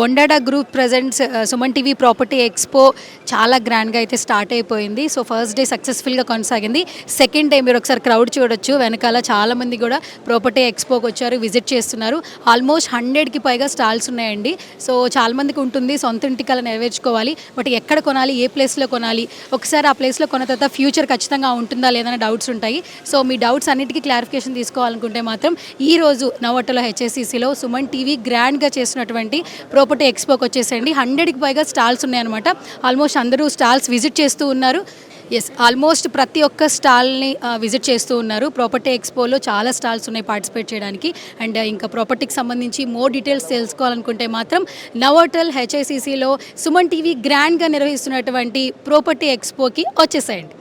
ఒండాడా group presents Suman TV property expo చాలా గ్రాండ్గా అయితే స్టార్ట్ అయిపోయింది. సో ఫస్ట్ డే సక్సెస్ఫుల్గా కొనసాగింది. సెకండ్ డే మీరు ఒకసారి క్రౌడ్ చూడొచ్చు, వెనకాల చాలామంది కూడా ప్రాపర్టీ ఎక్స్పోకి వచ్చారు, విజిట్ చేస్తున్నారు. ఆల్మోస్ట్ 100కి పైగా స్టాల్స్ ఉన్నాయండి. సో చాలామందికి ఉంటుంది సొంత ఇంటికి అలా నెరవేర్చుకోవాలి, బట్ ఎక్కడ కొనాలి, ఏ ప్లేస్లో కొనాలి, ఒకసారి ఆ ప్లేస్లో కొన్న తర్వాత ఫ్యూచర్ ఖచ్చితంగా ఉంటుందా లేదనే డౌట్స్ ఉంటాయి. సో మీ డౌట్స్ అన్నిటికీ క్లారిఫికేషన్ తీసుకోవాలనుకుంటే మాత్రం ఈరోజు నవోటలో హెచ్ఎస్సిసిలో సుమన్ టీవీ గ్రాండ్గా చేసినటువంటి ప్రాపర్టీ ఎక్స్పోకి వచ్చేసండి. 100కి పైగా స్టాల్స్ ఉన్నాయన్నమాట. ఆల్మోస్ట్ అందరూ స్టాల్స్ విజిట్ చేస్తూ ఉన్నారు. ఎస్, ఆల్మోస్ట్ ప్రతి ఒక్క స్టాల్ని విజిట్ చేస్తూ ఉన్నారు. ప్రాపర్టీ ఎక్స్పోలో చాలా స్టాల్స్ ఉన్నాయి పార్టిసిపేట్ చేయడానికి. అండ్ ఇంకా ప్రాపర్టీకి సంబంధించి మోర్ డీటెయిల్స్ తెలుసుకోవాలనుకుంటే మాత్రం నవోటల్ హెచ్ఐసిసిలో సుమన్ టీవీ గ్రాండ్గా నిర్వహిస్తున్నటువంటి ప్రాపర్టీ ఎక్స్పోకి వచ్చేసేయండి.